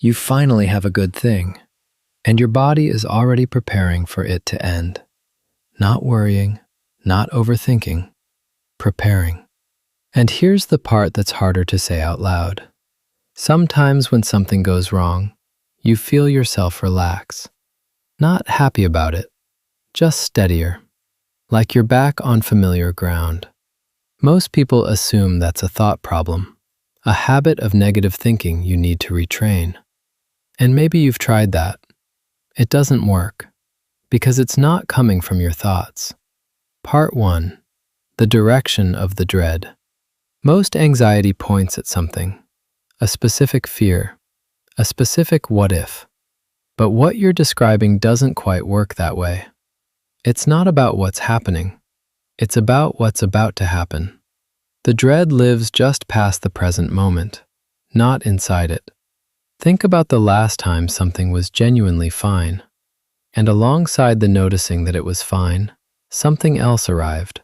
You finally have a good thing, and your body is already preparing for it to end. Not worrying, not overthinking, preparing. And here's the part that's harder to say out loud. Sometimes when something goes wrong, you feel yourself relax. Not happy about it, just steadier, like you're back on familiar ground. Most people assume that's a thought problem, a habit of negative thinking you need to retrain. And maybe you've tried that. It doesn't work, because it's not coming from your thoughts. Part 1. The direction of the dread. Most anxiety points at something, a specific fear, a specific what if. But what you're describing doesn't quite work that way. It's not about what's happening. It's about what's about to happen. The dread lives just past the present moment, not inside it. Think about the last time something was genuinely fine, and alongside the noticing that it was fine, something else arrived.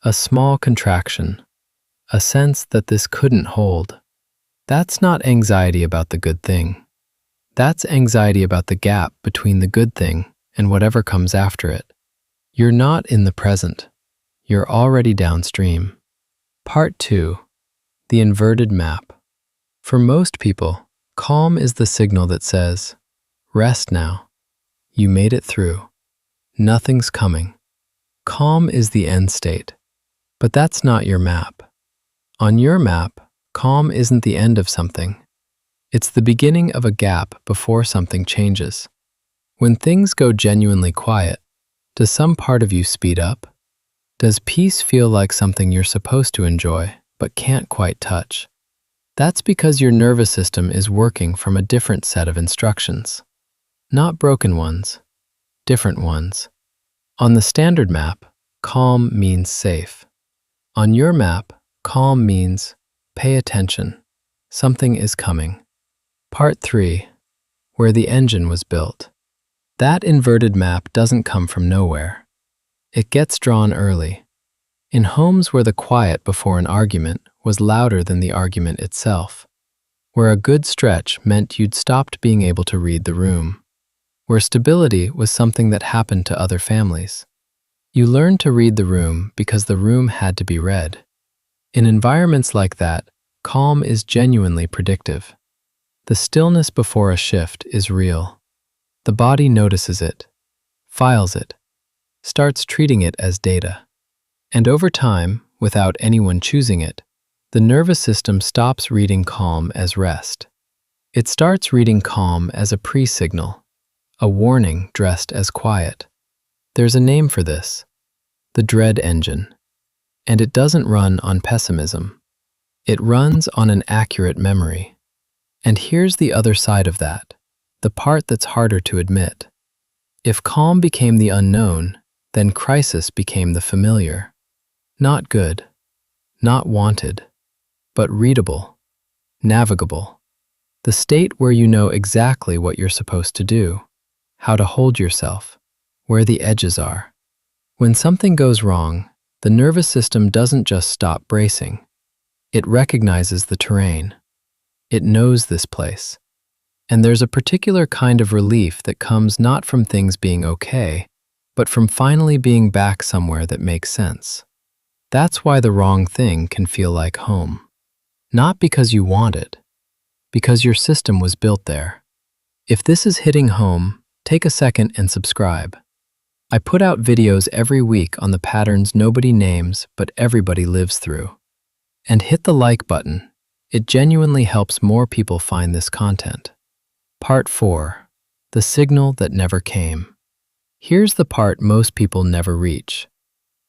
A small contraction, a sense that this couldn't hold. That's not anxiety about the good thing. That's anxiety about the gap between the good thing and whatever comes after it. You're not in the present. You're already downstream. Part 2. The inverted map. For most people, calm is the signal that says, rest now. You made it through. Nothing's coming. Calm is the end state. But that's not your map. On your map, calm isn't the end of something. It's the beginning of a gap before something changes. When things go genuinely quiet, does some part of you speed up? Does peace feel like something you're supposed to enjoy, but can't quite touch? That's because your nervous system is working from a different set of instructions. Not broken ones, different ones. On the standard map, calm means safe. On your map, calm means pay attention. Something is coming. Part 3. Where the engine was built. That inverted map doesn't come from nowhere. It gets drawn early. In homes where the quiet before an argument was louder than the argument itself. Where a good stretch meant you'd stopped being able to read the room. Where stability was something that happened to other families. You learned to read the room because the room had to be read. In environments like that, calm is genuinely predictive. The stillness before a shift is real. The body notices it, files it, starts treating it as data. And over time, without anyone choosing it, the nervous system stops reading calm as rest. It starts reading calm as a pre-signal, a warning dressed as quiet. There's a name for this, the dread engine. And it doesn't run on pessimism. It runs on an accurate memory. And here's the other side of that, the part that's harder to admit. If calm became the unknown, then crisis became the familiar. Not good, not wanted, but readable, navigable. The state where you know exactly what you're supposed to do, how to hold yourself, where the edges are. When something goes wrong, the nervous system doesn't just stop bracing. It recognizes the terrain. It knows this place. And there's a particular kind of relief that comes not from things being okay, but from finally being back somewhere that makes sense. That's why the wrong thing can feel like home. Not because you want it, because your system was built there. If this is hitting home, take a second and subscribe. I put out videos every week on the patterns nobody names but everybody lives through. And hit the like button. It genuinely helps more people find this content. Part 4. The signal that never came. Here's the part most people never reach.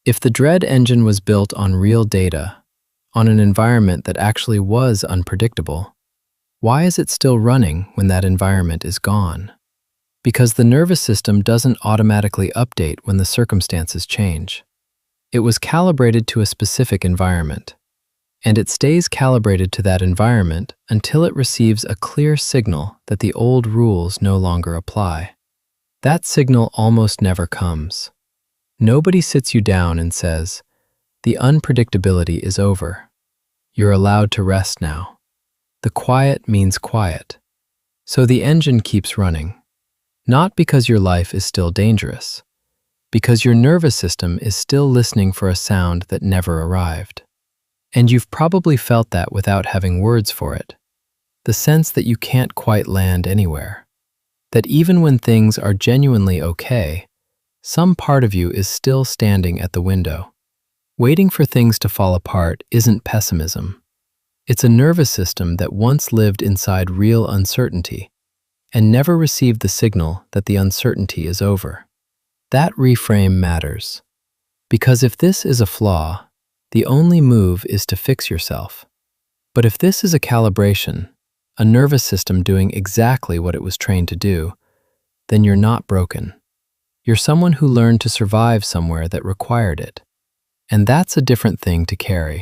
If the dread engine was built on real data, on an environment that actually was unpredictable, why is it still running when that environment is gone? Because the nervous system doesn't automatically update when the circumstances change. It was calibrated to a specific environment, and it stays calibrated to that environment until it receives a clear signal that the old rules no longer apply. That signal almost never comes. Nobody sits you down and says, "The unpredictability is over. You're allowed to rest now." The quiet means quiet. So the engine keeps running, not because your life is still dangerous, because your nervous system is still listening for a sound that never arrived. And you've probably felt that without having words for it. The sense that you can't quite land anywhere. That even when things are genuinely okay, some part of you is still standing at the window. Waiting for things to fall apart isn't pessimism. It's a nervous system that once lived inside real uncertainty and never received the signal that the uncertainty is over. That reframe matters. Because if this is a flaw, the only move is to fix yourself. But if this is a calibration, a nervous system doing exactly what it was trained to do, then you're not broken. You're someone who learned to survive somewhere that required it. And that's a different thing to carry.